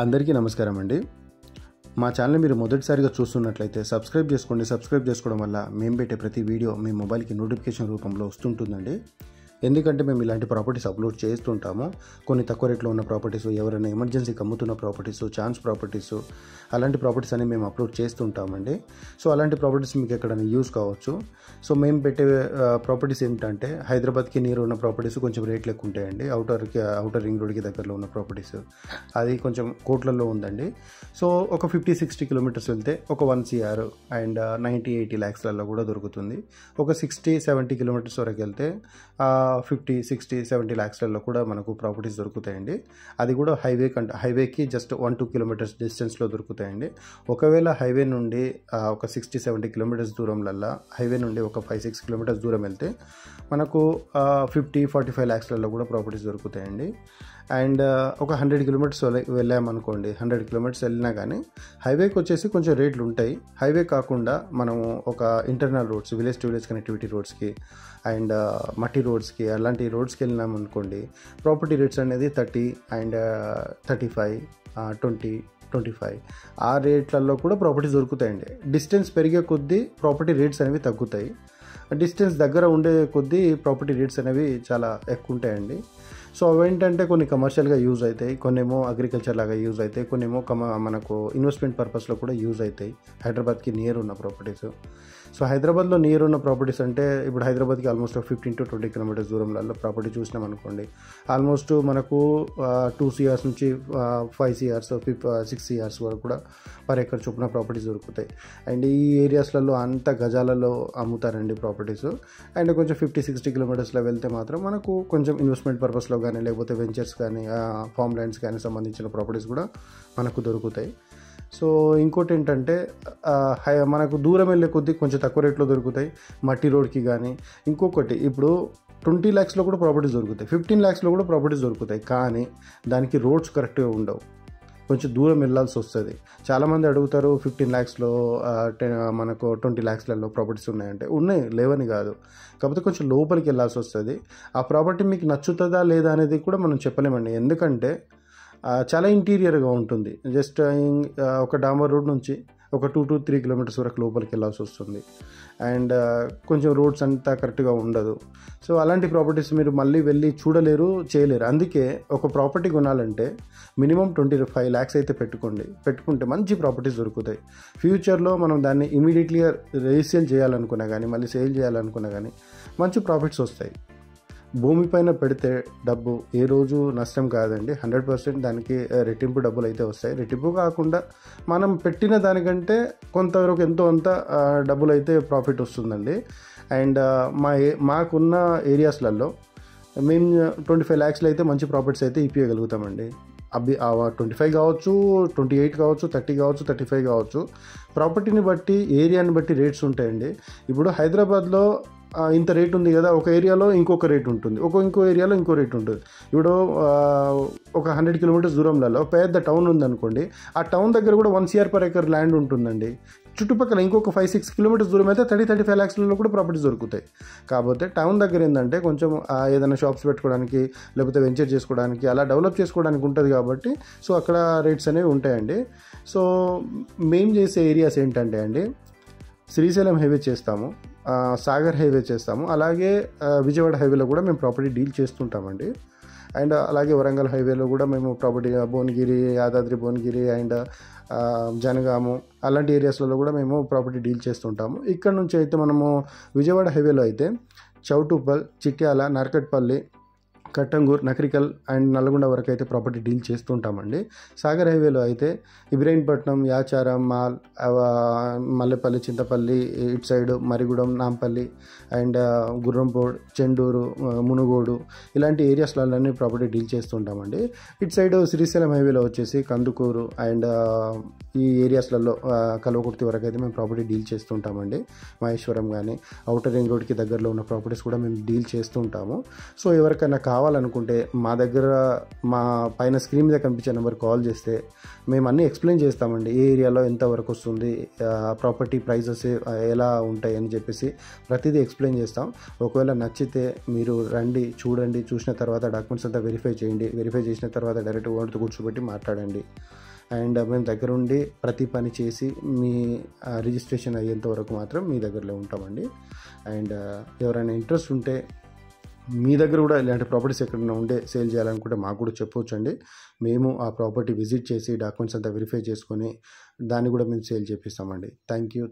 అందరికీ నమస్కారం అండి. మా ఛానల్ మీరు మొదటిసారిగా చూస్తున్నట్లయితే సబ్స్క్రైబ్ చేసుకోండి. సబ్స్క్రైబ్ చేసుకోవడం వల్ల మేము పెట్టే ప్రతి వీడియో మీ మొబైల్కి నోటిఫికేషన్ రూపంలో వస్తుంటుందండి. ఎందుకంటే మేము ఇలాంటి ప్రాపర్టీస్ అప్లోడ్ చేస్తుంటాము. కొన్ని తక్కువ రేట్లో ఉన్న ప్రాపర్టీస్, ఎవరైనా ఎమర్జెన్సీకి అమ్ముతున్న ప్రాపర్టీస్, ఛాన్స్ ప్రాపర్టీస్, అలాంటి ప్రాపర్టీస్ అని మేము అప్లోడ్ చేస్తుంటామండి. సో అలాంటి ప్రాపర్టీస్ మీకు ఎక్కడైనా యూజ్ కావచ్చు. సో మేము పెట్టే ప్రాపర్టీస్ ఏమిటంటే హైదరాబాద్కి నియర్ ఉన్న ప్రాపర్టీస్ కొంచెం రేట్లు ఎక్కువ ఉంటాయండి. అవుటర్ రింగ్ రోడ్కి దగ్గరలో ఉన్న ప్రాపర్టీస్ అది కొంచెం కోట్లలో ఉందండి. సో ఒక 50-60 కిలోమీటర్స్ వెళ్తే ఒక 1 CR అండ్ 90-80 lakhsలలో కూడా దొరుకుతుంది. ఒక 60-70 కిలోమీటర్స్ వరకు వెళ్తే 50-60-70 lakhsలలో కూడా మనకు ప్రాపర్టీస్ దొరుకుతాయండి. అది కూడా హైవేకి జస్ట్ 1-2 కిలోమీటర్స్ డిస్టెన్స్లో దొరుకుతాయండి. ఒకవేళ హైవే నుండి ఒక 60-70 కిలోమీటర్స్ దూరంలల్లా హైవే నుండి ఒక 5-6 కిలోమీటర్స్ దూరం వెళ్తే మనకు 50-45 lakhsలలో కూడా ప్రాపర్టీస్ దొరుకుతాయండి. అండ్ ఒక 100 కిలోమీటర్స్ వెళ్ళామనుకోండి, 100 కిలోమీటర్స్ వెళ్ళినా కానీ హైవేకి వచ్చేసి కొంచెం రేట్లు ఉంటాయి. హైవే కాకుండా మనము ఒక internal roads, village to village connectivity రోడ్స్కి అండ్ మట్టి రోడ్స్కి, అలాంటి రోడ్స్కి వెళ్ళినామనుకోండి ప్రాపర్టీ రేట్స్ అనేది 30 అండ్ 35, 20-25 ఆ రేట్లలో కూడా ప్రాపర్టీస్ దొరుకుతాయండి. డిస్టెన్స్ పెరిగే కొద్దీ ప్రాపర్టీ రేట్స్ అనేవి తగ్గుతాయి. డిస్టెన్స్ దగ్గర ఉండే కొద్దీ ప్రాపర్టీ రేట్స్ అనేవి చాలా ఎక్కువ ఉంటాయండి. సో అవేంటంటే కొన్ని కమర్షియల్గా యూజ్ అవుతాయి, కొన్నేమో అగ్రికల్చర్ లాగా యూజ్ అవుతాయి, కొన్నేమో మనకు ఇన్వెస్ట్మెంట్ పర్పస్లో కూడా యూజ్ అవుతాయి. హైదరాబాద్కి నియర్ ఉన్న ప్రాపర్టీస్. సో హైదరాబాద్లో నియర్ ఉన్న ప్రాపర్టీస్ అంటే ఇప్పుడు హైదరాబాద్కి ఆల్మోస్ట్ 15-20 కిలోమీటర్స్ దూరంలో ప్రాపర్టీ చూసినాం అనుకోండి, ఆల్మోస్ట్ మనకు 2 CR నుంచి 5 CR, 6 CR వరకు కూడా పర్ ఎకర్ చొప్పున ప్రాపర్టీస్ దొరుకుతాయి. అండ్ ఈ ఏరియాస్లలో అంత గజాలలో అమ్ముతారండి ప్రాపర్టీస్. అండ్ కొంచెం 50-60 కిలోమీటర్స్లో వెళ్తే మాత్రం మనకు కొంచెం ఇన్వెస్ట్మెంట్ పర్పస్లో కానీ లేకపోతే వెంచర్స్ కానీ ఫామ్ ల్యాండ్స్ కానీ సంబంధించిన ప్రాపర్టీస్ కూడా మనకు దొరుకుతాయి. సో ఇంకోటి ఏంటంటే మనకు దూరం వెళ్ళే కొద్దీ కొంచెం తక్కువ రేట్లో దొరుకుతాయి మట్టి రోడ్కి కానీ. ఇంకొకటి ఇప్పుడు 20 lakhsలో కూడా ప్రాపర్టీస్ దొరుకుతాయి, 15 lakhsలో కూడా ప్రాపర్టీస్ దొరుకుతాయి. కానీ దానికి రోడ్స్ కరెక్ట్గా ఉండవు, కొంచెం దూరం వెళ్ళాల్సి వస్తుంది. చాలామంది అడుగుతారు 15 lakhsలో మనకు 20 lakhsలలో ప్రాపర్టీస్ ఉన్నాయంటే ఉన్నాయి, లేవని కాదు. కాకపోతే కొంచెం లోపలికి వెళ్ళాల్సి వస్తుంది. ఆ ప్రాపర్టీ మీకు నచ్చుతుందా లేదా అనేది కూడా మనం చెప్పలేమండి. ఎందుకంటే చాలా ఇంటీరియర్గా ఉంటుంది. జస్ట్ ఒక డాంబర్ రోడ్ నుంచి ఒక 2-3 కిలోమీటర్స్ వరకు లోపలికి వెళ్ళాల్సి వస్తుంది. అండ్ కొంచెం రోడ్స్ అంతా కరెక్ట్గా ఉండదు. సో అలాంటి ప్రాపర్టీస్ మీరు మళ్ళీ వెళ్ళి చూడలేరు, చేయలేరు. అందుకే ఒక ప్రాపర్టీ కొనాలంటే మినిమం 25 lakhs అయితే పెట్టుకుంటే మంచి ప్రాపర్టీస్ దొరుకుతాయి. ఫ్యూచర్లో మనం దాన్ని ఇమీడియట్లీగా రీసేల్ చేయాలనుకున్నా కానీ, మళ్ళీ సేల్ చేయాలనుకున్నా కానీ మంచి ప్రాఫిట్స్ వస్తాయి. భూమిపైన పెడితే డబ్బు ఏ రోజు నష్టం కాదండి. 100% దానికి రెట్టింపు డబ్బులు అయితే వస్తాయి. రెట్టింపు కాకుండా మనం పెట్టిన దానికంటే కొంతవరకు ఎంతో అంత డబ్బులు అయితే ప్రాఫిట్ వస్తుందండి. అండ్ మాకున్న ఏరియాస్లలో మేము 25 lakhsలో అయితే మంచి ప్రాఫిట్స్ అయితే ఇప్పించగలుగుతామండి. 25 కావచ్చు, 28 కావచ్చు, 30 కావచ్చు, 35 కావచ్చు. ప్రాపర్టీని బట్టి, ఏరియాని బట్టి రేట్స్ ఉంటాయండి. ఇప్పుడు హైదరాబాద్లో ఇంత రేట్ ఉంది కదా, ఒక ఏరియాలో ఇంకొక రేట్ ఉంటుంది, ఇంకో ఏరియాలో ఇంకో రేట్ ఉంటుంది. ఇప్పుడు ఒక 100 కిలోమీటర్స్ దూరంలో పెద్ద టౌన్ ఉందనుకోండి, ఆ టౌన్ దగ్గర కూడా 1 CR per acre ల్యాండ్ ఉంటుందండి. చుట్టుపక్కల ఇంకొక 5-6 కిలోమీటర్స్ దూరం అయితే 30-35 lakhsలలో కూడా ప్రాపర్టీస్ దొరుకుతాయి. కాకపోతే టౌన్ దగ్గర ఏంటంటే కొంచెం ఏదైనా షాప్స్ పెట్టుకోవడానికి లేకపోతే వెంచర్ చేసుకోవడానికి అలా డెవలప్ చేసుకోవడానికి ఉంటుంది కాబట్టి సో అక్కడ రేట్స్ అనేవి ఉంటాయండి. సో మేము చేసే ఏరియాస్ ఏంటంటే అండి, శ్రీశైలం హైవే చేస్తాము, సాగర్ హైవే చేస్తాము, అలాగే విజయవాడ హైవేలో కూడా మేము ప్రాపర్టీ డీల్ చేస్తుంటామండి. అండ్ అలాగే వరంగల్ హైవేలో కూడా మేము ప్రాపర్టీ, భువనగిరి, యాదాద్రి భువనగిరి అండ్ జనగాము అలాంటి ఏరియాస్లలో కూడా మేము ప్రాపర్టీ డీల్ చేస్తుంటాము. ఇక్కడ నుంచి అయితే మనము విజయవాడ హైవేలో అయితే చౌటుప్పల్, చిట్యాల, నార్కట్పల్లి, కట్టంగూర్, నకరికల్ అండ్ నల్గొండ వరకు అయితే ప్రాపర్టీ డీల్ చేస్తుంటామండి. సాగర్ హైవేలో అయితే ఇబ్రహీంపట్నం, యాచారం, మల్లెపల్లి, చింతపల్లి, ఇటు సైడ్ మరిగూడెం, నాంపల్లి అండ్ గుర్రంపోడ్, చెండూరు, మునుగోడు ఇలాంటి ఏరియాస్లన్నీ ప్రాపర్టీ డీల్ చేస్తుంటామండి. ఇటు సైడ్ శ్రీశైలం హైవేలో వచ్చేసి కందుకూరు అండ్ ఈ ఏరియాస్లలో కల్వకుర్తి వరకు అయితే మేము ప్రాపర్టీ డీల్ చేస్తుంటామండి. మహేశ్వరం కానీ అవుటర్ రింగ్ రోడ్కి దగ్గరలో ఉన్న ప్రాపర్టీస్ కూడా మేము డీల్ చేస్తుంటాము. సో ఎవరికైనా కావాలనుకుంటే మా దగ్గర మా పైన స్క్రీన్ మీద కనిపించే నెంబర్ కాల్ చేస్తే మేము అన్నీ ఎక్స్ప్లెయిన్ చేస్తామండి. ఏ ఏరియాలో ఎంత వరకు వస్తుంది, ప్రాపర్టీ ప్రైజెస్ ఎలా ఉంటాయి అని చెప్పేసి ప్రతిదీ ఎక్స్ప్లెయిన్ చేస్తాం. ఒకవేళ నచ్చితే మీరు రండి, చూడండి, చూసిన తర్వాత డాక్యుమెంట్స్ అంతా వెరిఫై చేయండి. వెరిఫై చేసిన తర్వాత డైరెక్ట్ ఓనర్తో కూర్చోబెట్టి మాట్లాడండి. అండ్ మేము దగ్గరుండి ప్రతి పని చేసి మీ రిజిస్ట్రేషన్ అయ్యేంత వరకు మాత్రం మీ దగ్గరలో ఉంటామండి. అండ్ ఎవరైనా ఇంట్రెస్ట్ ఉంటే మీ దగ్గర కూడా ఇలాంటి ప్రాపర్టీస్ ఎక్కడైనా ఉండే సేల్ చేయాలనుకుంటే మాకు కూడా చెప్పవచ్చు అండి. మేము ఆ ప్రాపర్టీ విజిట్ చేసి డాక్యుమెంట్స్ అంతా వెరిఫై చేసుకొని దాన్ని కూడా మేము సేల్ చేపిస్తామండి. Thank you.